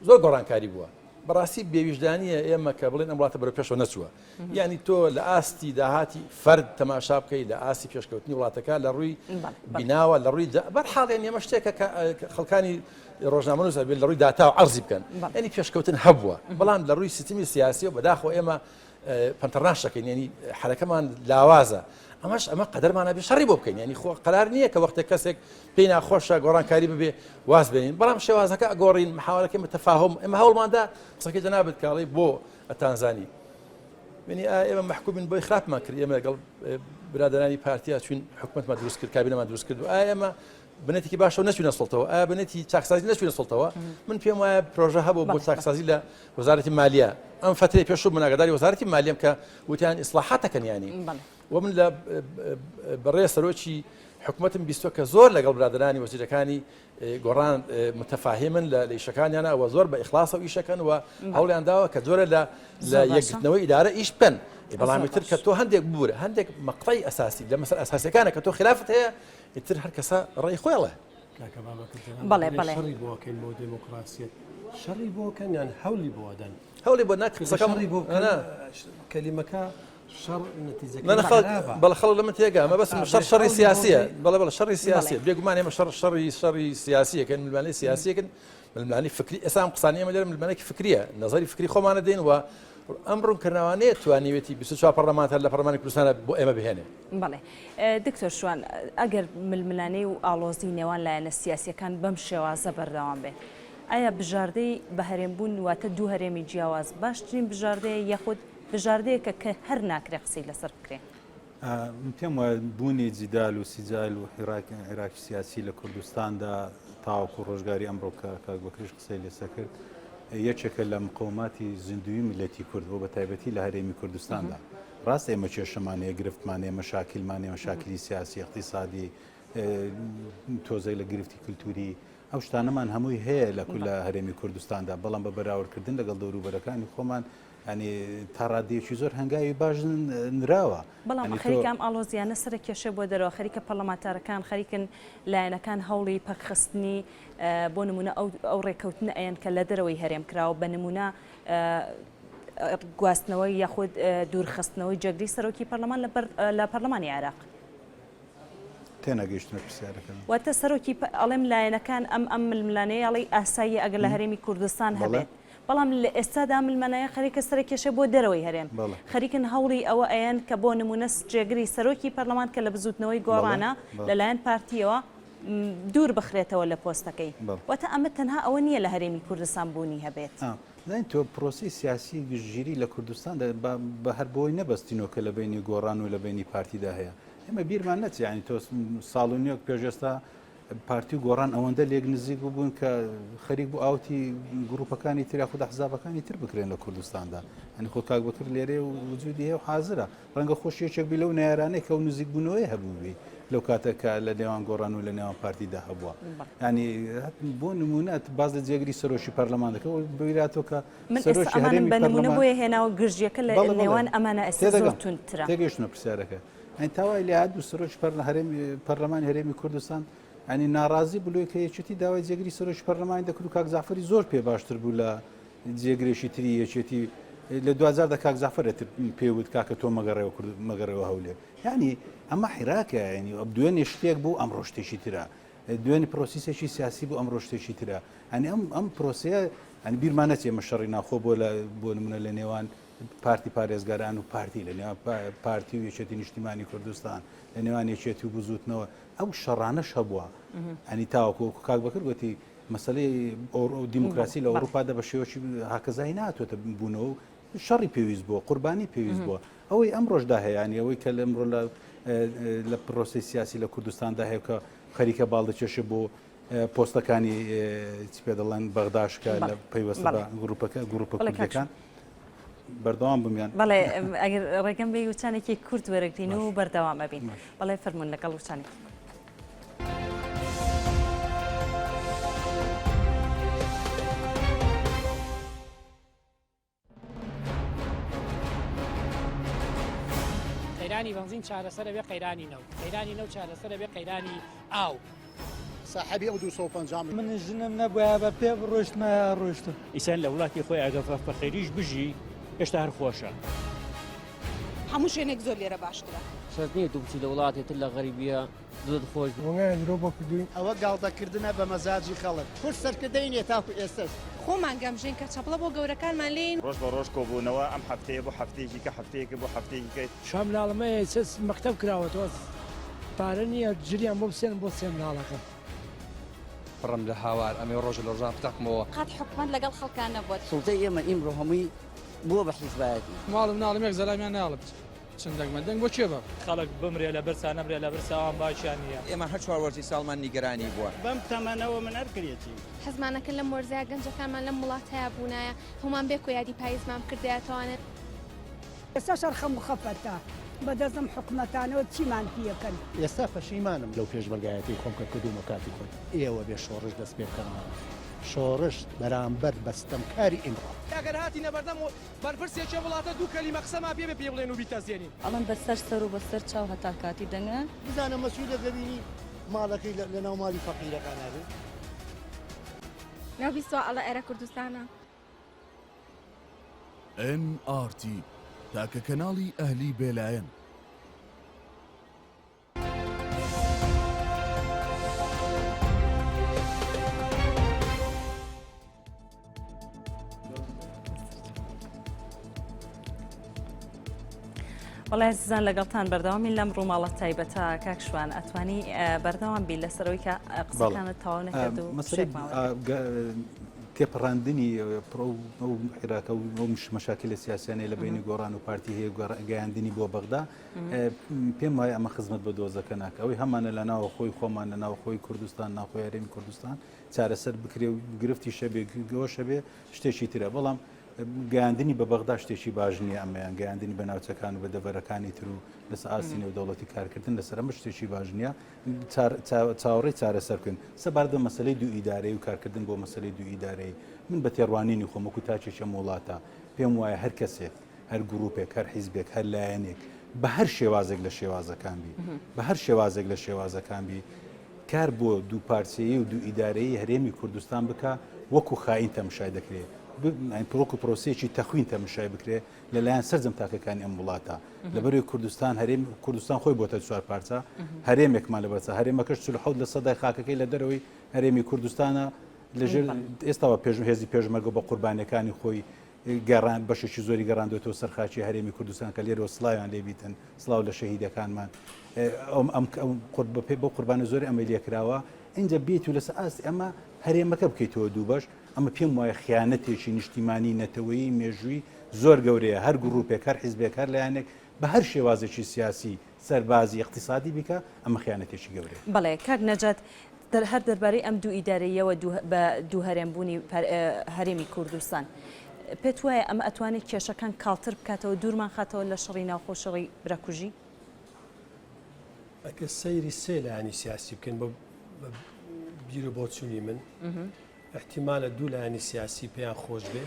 زۆر گۆڕانکاری بووە بەڕاستی بێویژدانیە ئێمە کە بڵێن ئەم وڵاتە بەرەو پێشەوە نەچووە یعنی تۆ لە ئاستی داهاتی فەرد تەماشا بکەیت لە ئاستی پێشکەوتنی وڵاتەکە لە ڕووی بیناوە لە ڕووی بەرحاڵیان ئێمە شتێکە خەڵکانی ڕۆژنامەنووس بێت لە ڕووی داتا و عەرزی بکەن ینی پێشکەوتن هەبووە بەڵام لە ڕووی سیستمی سیاسی و بەداخەوە ئێمە پەنتەڕاش دەکەین ینی حرەکەمان لاوازە ئەمە قەدەرمانە بێ شەڕی بۆ بکەین ینی خۆ قەرار نییە کە وەختێک کەسێک پێی ناخۆشە گۆڕانکاری ببێ واز بێنین بەڵام شێوازەکە ئەگۆڕین محاوەڵەکەی متەفاهم ئێمە هەوڵماندا قسەکەی جەنابەت کاڵی بۆ ئەتانزانی منی ئێمە محکومین بۆی خراپمان کرد ئێمە لەگەڵ برادرانی پارتیا چوین حکومەتمان دروست کرد کابینەمان دروست کرد و ئێمە بنێتێکی باشە نەچوینە سڵتەوە بنێتی چاکسازی نەچوینە سڵتەوە من پێم وایە پرۆژە هەبوو بۆ چاکسازی لە وەزارەتی مالیە ئەم فترەی پێشوو من ئاگاداری وەزارەتی مالیەم کە وتیان ئیسلاحاتەکەن ینی و من لە بەڕێ سەرۆکی حکوومەتم بیستوە کە زۆر لەگەڵ برادرانی وەزیرەکانی گۆڕان متەفاهمن لە ئیشەکانیانە ئەوە زۆر بە ئیخلاصە و ئیشەکەن و هەوڵیان داوە کە جۆرە لە یەکگرتنەوەی ئیدارە ئیش بکەن بەڵامی تر کە تۆ هەندێک بورە هەندێک مەقطەی ئەساسی لە مەسەر ئەساسیەکانە کە تۆ خلافت هەیە ئیتر هەر کەسە ڕێی خۆیڵێ بەڵێ بەڵێ شەڕی بۆکەین بۆ دموکراسیەت شەڕی بۆکەن یان هەولی بۆدەن هەولی بۆ ناکەڕی بۆ کەلیمەکە شەڕ نەتیجەکە بەڵ خەڵ لە من تێگا ئەمە بەس شەڕی سیاسیە بەڵێ شەڕی سیاسیە بێگومان ئێمە شەڕی سیاسیەکەن ملمانەی سیاسیەکەن ملمانی فکری ئێسام قسانی ئەمە لێرە ملمانێکی فکریە نەزەری فکری خۆمانە دێن و ئەم ڕوونکردنەوەیە توانیوێتی 24 پەرلەمانتە لە پەرلەمانی کوردستانە بۆ ئێمە بهێنێ بەڵێ دکتۆر شوان ئەگەر ململانەی و ئاڵۆزی نێوان لایەنە سیاسیەکان بەم شێوازە بەردەوام بێ ئایا بژاردەی بە هەرێمبوون واتە دوو هەرێمی جیاواز باشترین بژاردەیە یاخود بژاردەیەکە کە هەر ناکرێ قسەی لەسەر بکرێ پێم وایە بوونی جیدال و سیجال و عێراقی سیاسی لە کوردستاندا تاوەکو ڕۆژگاری ئەمڕۆ کاک بەکرێش قسەی لێسەر کرد یەکێکە لە مقاوماتی زیندوی میلەتی کورد بۆ بە تایبەتی لە هەرێمی کوردستاندا ڕاست ئێمە کێشەمانەیە گرفتمانەیە مەشاکیلمانەیە مەشاکلی سیاسی اقتصادی تۆزەی لە گرفتی کللتوری ئەو شتانەمان هەمووی هەیە لە هەرێمی کوردستاندا بەڵام بە بەراوردکردن لەگەڵ دەوروبەرەکانی خۆمان ینی تا ڕادێکی زۆر هەنگاوی باش نراوە بەڵام خەریکام ئالۆزیانە سرە کێشە بۆ دەرەوە خەریکە پەرلەمانتارەکان خەریکن لایەنەکان هەوڵی پەکخستنی بۆ نمونە ئەو ڕێکەوتنە ئەیان کە لە دەرەوەی هەرێم کراوە بە نمونە گواستنەوەی یاخود دوورخستنەوەی جەگری سەرۆکی پەرلەمان لە پەرلەمانی عێراق تێنەگەیشتنە پرسیارەکەن واتە سەرۆکی ئەڵێم لایەنەکان ئەم ململانەیە ئەڵێ ئاسایی ئەگەر لە هەرێمی کوردستان هەبێت بەڵام لە ئێستادا ملمانایە خەریکە سەر کێشە بۆ دەرەوەی هەرێم خەریکن هەوڵی ئەوە ئەیان کە بۆ نمونە جێگری سەرۆکی پەرلەمان کە لە بزوتنەوەی گۆڕانە لەلایەن پارتیەوە دوور بخرێتەوە لە پۆستەکەی واتە ئەمە تەنها ئەوە نییە لە هەرێمی کوردستان بوونی هەبێت زین تۆ پرۆسی سیاسی گشتگیری لە کوردستان بە هەر بۆی نەبەستینەوە کە لە بینی گۆڕان و لە بینی پارتیدا هەیە ئێمە بیرمان نەچێ ینی تۆ ساڵ و نیۆک پێشێستا پارتی و گۆڕان ئەوەندە لێک نزیک بوون کە خەریک بوو ئاوتی گروپەکانی تر خود حزابەکانی تر بکرێن لە کوردستاندا ئەنی خۆ کاک بەکرد لێرێ و وجودی هەیە و حازرە ڕەنگە خۆشیەکێک بی لەو نارانەی کە و نزیک بوونەوەی هەبووبی لەو کاتەکە لە نێوان گۆڕان و لە نێوان پارتیدا هەبووە ینی بۆ نمونەت باز لە جێگری سەرۆکی پەرلەمان دەکە و بگیراتەوە کە سەرۆکی هەرێمی پەرلەمان بۆیە هێناوە گرژیەکە لە نێوان ئەمانە ئێستا زۆر تونترە تێگەیشتنە پرسیارەکە ئەین تاوای لە هاتبوو سەرۆکی پەرلەمانی هەرێمی کوردستان ینی ناڕازی بلوی کە یەکێتی داوای جێگری سەرۆکی پەرلەمانی دەکرد و کاک زافەری زۆر پێ باشتر بوو لە جێگرێکی تری یەکێتی لە 2000 کاک زافەرێت پێوت کاکە تۆ مەگەڕەوە هەولێ ینی ئەمە حیراکە ینی دوێنێ شتێک بوو ئەمڕۆ شتێکی ترە دوێنی پرۆسیسێکی سیاسی بوو ئەمڕۆ شتێکی ترە ئەنی ئەم پرۆسەیە ئەنی بیرمانەت ئێمە شەڕی ناخۆ بۆ نمونە لە نێوان پارتی پارێزگاران و پارتی لە نێوان پارتی و یەکێتی نیشتیمانی کوردستان لە نێوان یەکێتی و بزوتنەوە ئەو شەڕانەش هەبووە ئەنی تاوەکو کاک بەکرد گوتی مەسلەی دیموکراسی لە ئەوروپادا بە شێوەی هاکەزایی ناتوێتە بوونەوە شەڕی پێویست بووە قوربانی پێویست بووە ئەوەی ئەم ڕۆژدا هەیەیانی ئەوەی کە لە ئەمڕۆ لە پرۆسی سیاسی لە کوردستاندا هەیە کە خەریکە باڵدەکێشە بۆ پۆستەکانی چی پێ دەڵێن بەغداشکە لە پەیوەستە بە گروپە کوردەکان بەردەوام بمیان بەڵێ ئەگەر ڕێگەم بێ وچانێکی کورت وەرەگرین و بەردەوامە بین بەڵێ فەرمونون لەگەڵ وچانی قەیرانی بنزین چارەسەرە بێ قەیرانی نەو چارەسەرە بێ قەیرانی ئاو صاحبی ئەو 250 من ژنم نەبووە بە پێ ڕۆشتمە ڕۆشتم ئیسان لە وڵاتی خۆی ئەگەر بە خێریش بژی هێشتا هەر خۆشە هەموو شوێنێک زۆر لێرە باشترە شەرت نییە دوو بچی لە وڵاتێتر لە غەریبیە زۆر خۆش ئەوە گاڵتەکردنە بە مەزاجی خەڵک پشت سەرکردەینێ تاکو ئێستش خۆمان گەمژین کە چەپڵە بۆ گەورەکانمان لێن ڕۆژ بە ڕۆژ کۆبوونەوە ئەم هەفتەیە بۆ هەفتەیەکی کە هەفتەیەکی بۆ هەفتەیەکی شام لاڵمەیە مەکتەب کراوەتەوە پارە نییە جریان بۆ بسێن بۆ سێم ناڵەکە پڕم لە هاوار ئەمێ ڕۆژ لە ڕژان فتاقمەوە قەت حکومەت لەگەڵ خەڵکان نەبووە سوڵتەی ئێمە ئیمڕۆ هەمووی بووە بە حیزبایەتی ماڵم ناڵمێک زەلامیان ناڵت چندێکمە دەنگ بۆ چێ بە خەڵک بمرێ لە بەرسان نەمرێ لە بەرساوان باشیان نییە ئێمە هەر چواروەرزی ساڵمان نیگەرانی بووە بەم تەمەنەوە من هەرکرێتی حەزمانەکە لەم وەرزەیە گەنجەکانمان لەم وڵات هەیە بوونایە هەمان بێ کۆ یادی پاییزمان کردایەتوانێت ئێستا شەرخەم خەفەتە بەدەستم حکومەتانەوە چیمان پێەکەن ئێستا پەشیمانم لەو پێشمەرگایەتی خۆم کە کردومە کاتی خۆی ئێوە بێ شۆڕش دەست پێ بکەنەوە شۆڕش بەرامبەر بەستەمکاری ئیمڕۆ ئەگەر هاتی نەبەردەم و بەرپرسێکێ وڵاتە دوو کەلیمە قسەما پێ بێ بڵێن و بیتەزیێنین ئەڵەن بەسەر سەر و بەسەر چاو هەتا کاتی دەنگە بزانە مەسوولە دەبینی ماڵەکەی لە ناو ماڵی فەقیرەکانابێت ناویستوە ئەڵە ئێرە کوردستانە NRT تاکە کەناڵی ئەهلی بێلایەن وڵای عزیزان لەگەڵتان بەردەوامی لەم ڕووماڵە تایبەتە کاکشوان ئەتوانی بەردەوام بی لەسەرەوەی کە قسەکانت تەواو نەکرد و تێپەڕاندنی ئەو عێراقە و مشاکل سیاسیانەی لە بینی گۆڕان و پارتی هەیە گەیاندنی بۆ بەغدا پێم وایە ئەمە خزمەت بە دۆزەکە ناکە ئەوەی هەمانە لە ناوە خۆی خۆمان لە ناو خۆی کوردستان ناخۆی هەرێمی کوردستان چارەسەر بکرێ و گرفتی شەبێ گەوەشە بێ شتێکی ترە بەڵام گەیاندنی بە بەغدا شتێکی باش نییە ئەمەیان گەیاندنی بە ناوچەکان و بە دەبەرەکانی تر و لەس ئاستی نێودەوڵەتی کارکردن لەسەر ئەمە شتێکی باش نییە چاوەڕێی چارەسەر بکەن سەباردە مەسلەی دوو ئیدارەی و کارکردن بۆ مەسلەی دوو ئیدارەی من بە تێڕوانینی خۆم وەکو تاچێکی ئەم وڵاتە پێم وایە هەر کەسێک هەر گروپێک هەر حیزبێک هەر لایەنێک بە هەر شێوازێک لە شێوازەکان بی بە هەر شێوازێک لە شێوازەکان بی کار بۆ دوو پارچەیە و دوو ئیدارەیە هەرێمی کوردستان بکە وەکو خائین تەماشای دەکرێت پرۆک و پرۆسێکی تەخوین تەماشای بکرێت لەلایەن سەرجەم تاکەکانی ئەم وڵاتە لەبەروی کوردستان هەرێم کوردستان خۆی بۆتە چوار پارچە هەرێمێکمان لەبەرچە هەرێمەکەش 47 لە سەدای خاکەکەی لە دەرەوەی هەرێمی کوردستانە لەژێر ئێستاوە هێزی پێشمەرگە بە قوربانیەکانی خۆی گەڕان بەشێکی زۆری گەڕاندوێتەوە سەرخاچی هەرێمی کوردستان کە لێرەوە سڵاویان لێبیتن سڵاو لە شەهیدەکانمان بۆ قوربانە زۆری ئەمە لێکراوە اینجا بیت و لەسەر ئاستی ئەمە هەرێمەکە بکەیتەوە دوو بەش ئەمە پێم وایە خیانەتێکی نیشتیمانی نەتەوەیی مێژووی زۆر گەورەیە هەر گروپێک هەر حیزبێک هەر لایەنێک بە هەر شێوازێکی سیاسی سەربازی اقتصادی بیکە ئەمە خیانەتێکی گەورەیە بەڵێ کاک نەجات هەر دەربارەی ئەم دوو ئیدارەیەوە بە دوو هەرێمبوونی هەرێمی کوردستان پێت وایە ئەمە ئەتوانێت کێشەکان کاڵتر بکاتەوە دوورمان خاتەوە لە شەڕی ناوخۆشەڕی براکوژی ئەگە سەیری سێ لایانی سیاسی بکەن بە بیرە بۆ چوونی من احتیمالە دوو لایانی سیاسی پێیان خۆش بێ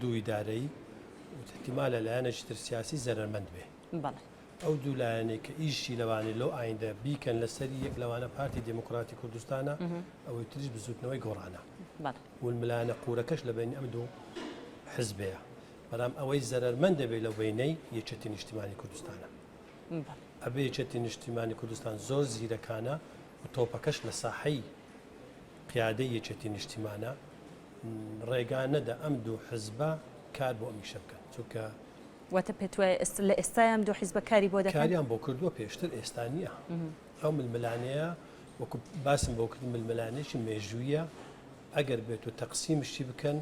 دوو ئیدارەی احتیمالە لایەنێکی تر سیاسی زەرمەند بێ ئەو دوو لایەنێک کە ئیشی لەوانێ لەو ئایندە بیکەن لەسەری یەک لەوانە پارتی دموکراتی کوردستانە ئەوەی تریش بزوتنەوەی گۆڕانە ولملانە قورەکەش لە بین ئەم دوو حزبەیە بەڵام ئەوەی زەرمەند دەبێت لە بینەی یەکێتی نیشتیمانی کوردستانە ئەبێ یەکێتی نیشتیمانی کوردستان زۆر زیرەکانە و تۆپەکەش لە ساحەی پیادەی یەکێتی نیشتیمانە ڕێگانەدا ئەم دوو حزبە کار بۆ ئەمیشە بکەن چونکە واتە پێت وایە لە ئێستایان دوو حیزبە کاری بۆ دەکەن کاریان بۆ کردووە پێشتر ئێستا نییە ئەو ململانەیە وەکو باسم بۆ کردن ململانێکی مێژوویە ئەگەر بێت و تەقسیمشی بکەن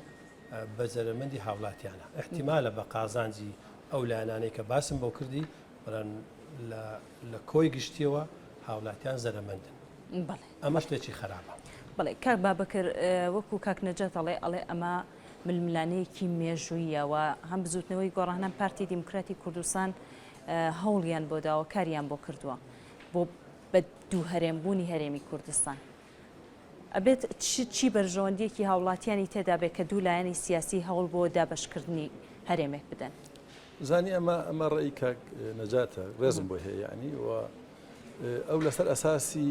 بە زەرمەندی هاوڵاتیانە احتیمالە بە قازانجی ئەو لایەنانەی کە باسم بۆ کردی بەڵێن لە کۆی گشتیەوە هاوڵاتیان زەرمەندن ئەمە شتێکی خراپە. بەڵێ کاک بابەکر وەکو کاک نەجات ئەڵێ ئەمە ململانەیەکی مێژوویەوە هەم بزوتنەوەی گۆڕانان پارتی دیموکراتی کوردستان هەوڵیان بۆ داوە کاریان بۆ کردووە بۆ بە دوو هەرێمبوونی هەرێمی کوردستان. ئەبێت چی بەرژەوەندیەکی هاوڵاتیانی تێدا بێت کە دوو لایەنی سیاسی هەوڵ بۆ دابەشکردنی هەرێمێک بدەن. زانی ئەمە ڕێی کاک نەجاتە ڕێزم بۆ هەیە یعنی و ئەو لەسەر ئەساسی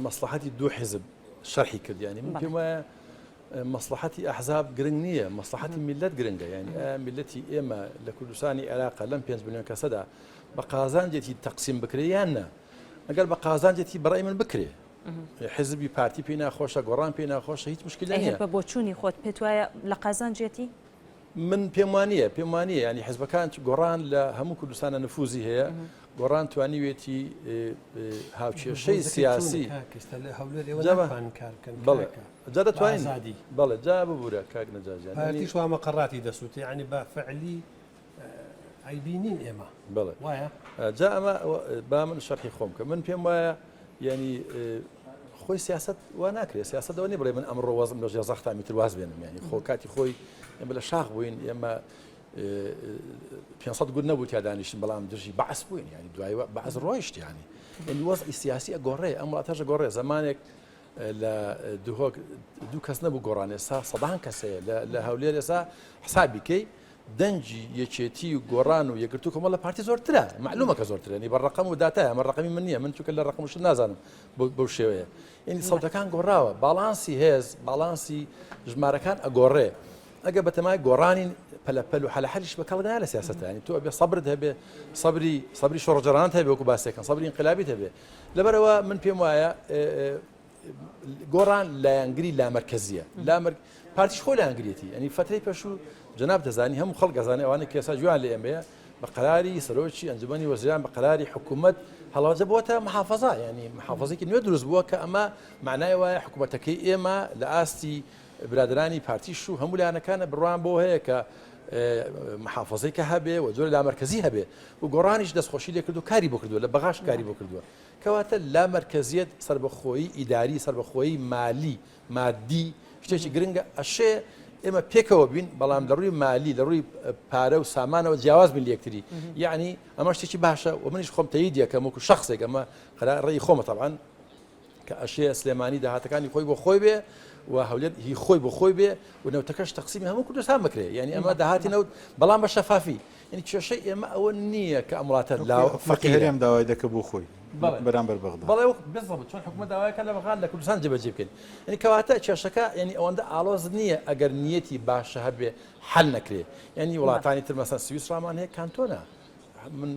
مەسلحەتی دوو حیزب شەرحی کرد ینی من پێم وایە مەسلحەتی ئەحزاب گرنگ نییە مەسلحەتی میلەت گرنگە ینی میلەتی ئێمە لە کوردستانی عێراق لەم 5 ملیۆن کەسەدا بە قازانجێتی تەقسیم بکرێ یان نە ئەگەر بە قازانجێتی بەڕای من بکرێ حزبی پارتی پێی ناخۆشە گۆڕان پێی ناخۆشە هیچ مشکل نییە. بە بۆچوونی خۆت پێت وایە لە قازانجێتی من پێم وانە ینی حزبەکان گۆڕان لە هەموو کوردستانە نفوزی هەیە گۆڕان توانیوێتی هاوچێشەی سیاسی جا دەتوانین بەڵێ جا ببوورە کاک نەجاریان شوامە قەڕاتی دەسووتی ینی بە فعلی ئەیبینین ئێمە بڵێ وایە جا ئەمە با من شەرحی خۆم کە من پێم وایە ینی خۆی سیاست وا ناکرێت سیاستەوە نی بڵێ من ئەمڕۆ وەزم لە ژێزەختا میتر واز بێنم ینی خۆ کاتی خۆی ئێمە لە شاخ بووین ئێمە 500 گوت نەبوو تا دانیشتن بەڵام دژی بەعس بووین ینی دوای بەعس ڕۆیشت ینی ینی وەزعی سیاسی ئەگۆڕێ ئەم وڵاتەژە گۆڕێ زمانێک لە دوو کەس نەبوو گۆڕان ئێستا سەدان کەسەیە لە هەولێر ئێستا حسابی کەی دەنجی یەکێتی و گۆڕان و یەکگرتو کۆمەڵ لە پارتی زۆرترە معلومە کە زۆرترە ینی بە ڕقم و داتایە ئەمە ڕقمی من نییە من چونکە لە ڕقمشت نازانم بەو شێوەیە ینی سەوتەکان گۆڕاوە باڵانسی هێز باڵانسی ژمارەکان ئەگۆڕێ ئەگە بەتەمای گۆڕانی پەلەپەل و حەلەحەلیش بەکەڵدایە لە سیاسەتە ینی تۆ ئەبێ سەبرت هەبێ سەبری شۆڕجەرانت هەبێ وەکو باسێکن سەبری انقلابیت هەبێ لەبەرەوە من پێم وایە گۆڕان لایەنگری لامەرکەزیە پارتیش خۆی لایەنگریەتی ینی فترەی پێشوو جناب دەزانی هەموو خەڵک ئەزانێ ئەوانەی کێسا جوان لە ئێمەیە بە قەراری سەرۆکی ئەنجومەنی وەزیران بە قەراری حکوومەت هەڵاوجە بۆتە محافەزا ینی محافەزێکی نوێ دروست بووە کە ئەمە معنای وایە حکوومەتەکەی ئێمە لە ئاستی برادرانی پارتیش و هەموو لایەنەکانە بڕوان بۆ هەیە کە محافەزەیکە هەبێ و جۆرە لامەرکەزی هەبێ و گۆڕانیش دەستخۆشی لێ کردو کاری بۆ کردووە لە بەغاش کاری بۆ کردووە کەواتە لامەرکەزیەت سربەخۆیی ئیداری سربەخۆیی مالی مادی شتێکی گرنگە ئەشێ ئێمە پێکەوە بین بەڵام لە ڕووی مالی لە ڕووی پارە و سامانەوە جیاواز بین لەکتری یعنی ئەمە شتێکی باشە و منیش خۆم تەیید یەکەم وەکو شخصێک ئەمە ڕێی خۆمە تەبعاً کە ئەشێ سلێمانی داهاتەکانی خۆی بۆ خۆی بێ و هەولێر هی خۆی بۆ خۆی بێ و نەوتەکەش تەقسیمی هەموو کوردستان بکرێ یعنی ئەمە داهاتی نەوت بەڵام بە شەفافی یعنی کێشەی ئێمە ئەوە نییە کە ئەم وڵاتە لا فەقی هەرێم داوای دەکە بۆ خۆی بەرامبەر بەغدا بەڵێ بزڵ چۆن حکومەت داوایەکە لە بەغان لە کوردستان جێبەجێ بکەین یعنی کەواتە کێشەکە یعنی ئەوەندە ئاڵۆز نییە ئەگەر نیەتی باشە هەبێ حل نەکرێ یعنی وڵاتانی تر مەسەن سویس ڕامان هەیە کانتۆنە من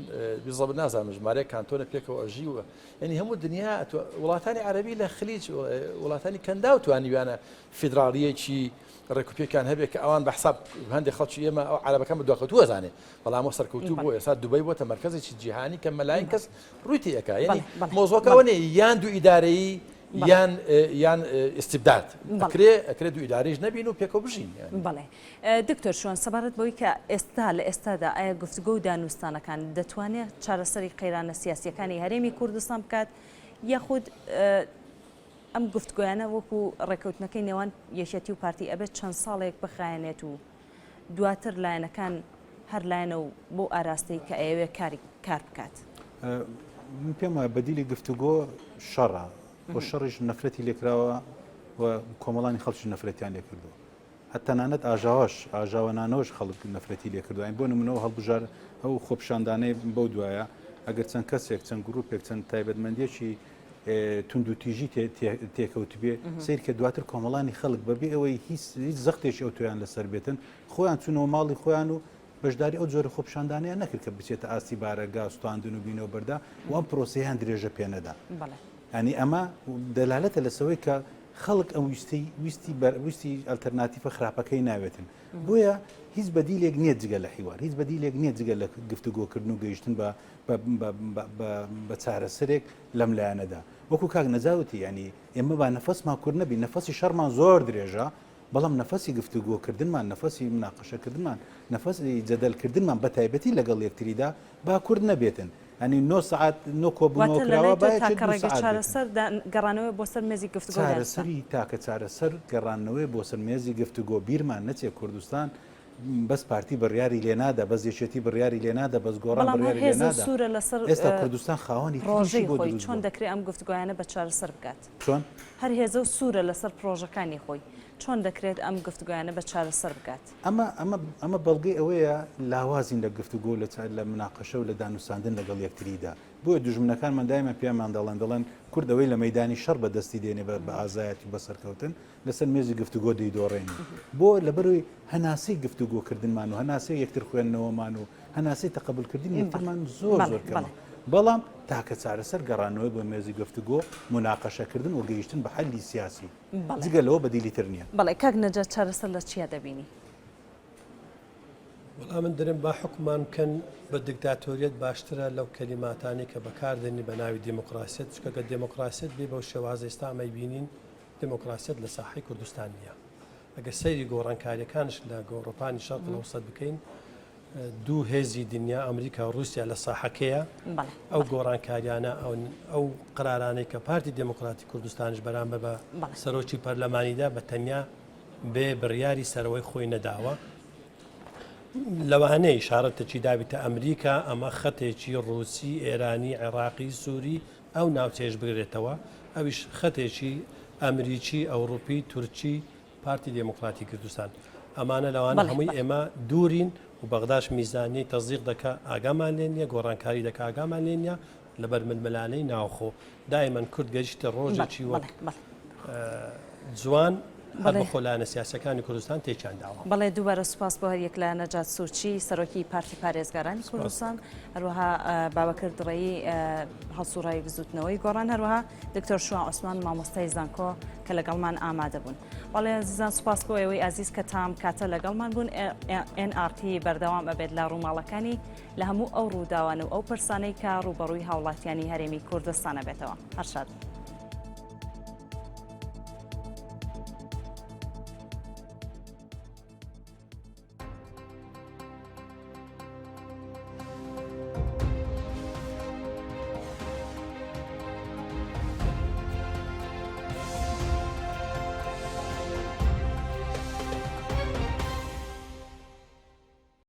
بزڵ نازانم ژمارەیە کانتۆنە پێکەوە ئەژی و ینی هەموو دنیا وڵاتانی عەرەبی لە خلیج وڵاتانی کەندا و توانیویانە فیدراڵیەکی ڕێکوپێکیان هەبێت کە ئەوان بە حساب هەندێک خەڵکی ئێمە ئەو عەرەبەکان بەدواکەوتووە زانێ بەڵام ئەو سەرکەوتوو بۆ ئێستا دوبەی بۆتە مەرکەزێکی جیهانی کە مەلاین کەس ڕووی تێیەکە یعنی مۆزۆکەوە نێ یان دوو ئیدارەیی یان استبداد ئەکرێ دوو ئیدارەیش نەبین و پێکەوە بژین بەڵێ دکتۆر شوان سەبارەت بەوەی کە ئێستا لە ئێستادا ئایا گفتگۆ و دانوستانەکان دەتوانێت چارەسەری قەیرانە سیاسیەکانی هەرێمی کوردستان بکات یاخود ئەم گفتگویانە وەکو ڕێکەوتنەکەی نێوان یەکێتی و پارتی ئەبێت چەند ساڵێک بخایەنێت و دواتر لایەنەکان هەر لایەنە و بۆ ئاراستەی کە ئەوێ کار بکات من پێم وایە بەدیلی گفتوگۆ شەڕە بۆ شەڕیش نەفرەتی لێکراوە و کۆمەڵانی خەڵکی نەفرەتیان لێ کردووە هەتا نانەت ئاژاوەنانەوەش خەڵک نەفرەتی لێ کردووە بۆ نمونەوە هەڵبژار ئەو خۆپشاندانەی بەو دوایە ئەگەر چەند کەسێک چەند گروپێک چەند تایبەتمەندیەکی توندوتیژی تێکەوت بێ سیر کە دواتر کۆمەڵانی خەڵک بەبێ ئەوەی هیچ زەختێکی ئەو تۆیان لەسەر بێتن خۆیان چونەوە ماڵی خۆیان و بەشداری ئەو جۆرە خۆپشاندانیان نەکرد کە بچێتە ئاستی بارەگا سوستاندن و بینەوە بەردا و ئەم پرۆسەیان درێژە پێنەدا ینی ئەمە دەلالەتە لەسەوەی کە خەڵک ئەم ویستی ئەلتەرناتیفە خراپەکەی ناوێتن بۆیە هیچ بەدیلێک نییە جگە لە حیوار هیچ بەدیلێک نییە جگە لە گفتوگۆکردن و گەیشتن بە چارەسەرێک لەم لایەنەدا وەکو کاک نەجاوتی ینی ئێمە با نەفەسمان کورد نەبی نەفەسی شەڕمان زۆر درێژە بەڵام نەفەسی گفتوگۆکردنمان نەفەسی مناقەشەکردنمان نەفەسی جەدەلکردنمان بە تایبەتی لەگەڵ یەکتریدا با کورد نەبێتن ئەنی 9 سعات نۆ کۆبوونەوەکراوە چارەسەر گەڕانەوە بۆ سەر مێزی گفتوگۆ چارەسەری تاکە چارەسەر گەڕانەوەی بۆ سەر مێزی گفتوگۆ بیرمان نەچێت کوردستان بەس پارتی بڕیاری لێنادا بەس یەکێتی بڕیاری لێنادا بەس گۆڕان بڕیاری لێنادا ئێستا کوردستان خاوەنی ڕۆژەی خۆی چۆن دەکرێت ئەم گفتوگۆیانە بە چارەسەر بکات چۆن هەر هێزە و سوورە لەسەر پرۆژەکانی خۆی چۆن دەکرێت ئەم گفتوگویانە بە چارەسەر بکات ئەمە بەڵگەی ئەوەیە لاوازین لە گفتوگۆ لە مناقەشە و لە دانووساندن لەگەڵ یەکتریدا بۆیە دوژمنەکانمان دایمە پێمان دەڵێن کوردەوەی لە مەدانی شەڕ بەدەستی دێنێ بە ئازایەتی بەسەرکەوتن لەسەر مێزی گفتوگۆ دەیدۆڕێنی بۆ لەبەروی هەناسی گفتوگۆکردنمان و هەناسی یەکتر خوێندنەوەمان و هەناسی تەقبولکردنی یەکترمان زۆر کەمە بەڵام تاکە چارەسەر گەڕانەوەی بۆ مێزی گفتوگۆ مناقەشەکردن و گەیشتن بە حەلی سیاسی جگە لەوە بەدیلیتر نییە بەڵێ کاک نەجات چارەسەر لە چیا دەبینی وەڵام من دەرم با حکومان بکەن بە دیکتاتۆریەت باشترە لەو کەلیماتانی کە بەکاردێنی بە ناوی دیموکراسیەت چکە دموکراسیەت بێ بەو شێوازە ئێستا ئەمەی بینین دموکراسیەت لە ساحەی کوردستان نییە ئەگە سەیری گۆڕانکاریەکانش لە گۆڕۆپانی شەرق لەوسەد بکەین دوو هێزی دنیا ئەمریکا و رووسیا لە ساحەکەیە ئەو گۆڕانکاریانە ئەو قرارانەی کە پارتی دموکراتی کوردستانش بەرامبەر بە سەرۆکی پەرلەمانیدا بە تەنیا بێ بڕیاری سەرەوەی خۆی نەداوە لەوانەیە شارەتێکی دابیتە ئەمریکا ئەمە خەتێکی ڕووسی ئێرانی عێراقی سووری ئەو ناوچێش بگرێتەوە ئەویش خەتێکی ئەمریکی ئەوروپی تورکی پارتی دموکراتی کوردستان ئەمانە لەوانە هەمووی ئێمە دوورین و بەغداش میزانی تەزیق دەکە ئاگامان لێ نیە گۆڕانکاری دەکە ئاگامان لێ نیە لەبەر ململانەی ناوخۆ دایمەن کورد گەشتە ڕۆژێکی وەک جوان بە خۆلانە سیاسەکانی کوردستان تێکیان داوە بەڵێ دووبارە سوپاس بۆ هەر یەک لە نەجات سوورچی سەرۆکی پارتی پارێزگارانی کوردستان هەروەها بابەکر دڕێی هەڵسوڕایی بزوتنەوەی گۆڕان هەروەها دکتۆر شوان عوسمان مامۆستای زانکۆ کە لەگەڵمان ئامادە بوون بەڵێ زیزان سوپاس بۆ ئێوەی ئازیز کە تام کاتە لەگەڵمان بوون NRT بەردەوام ئەبێت لە ڕووماڵەکانی لە هەموو ئەو ڕووداوان و ئەو پرسانەی کە ڕوبەڕووی هاوڵاتیانی هەرێمی کوردستانە بێتەوە هەرشاد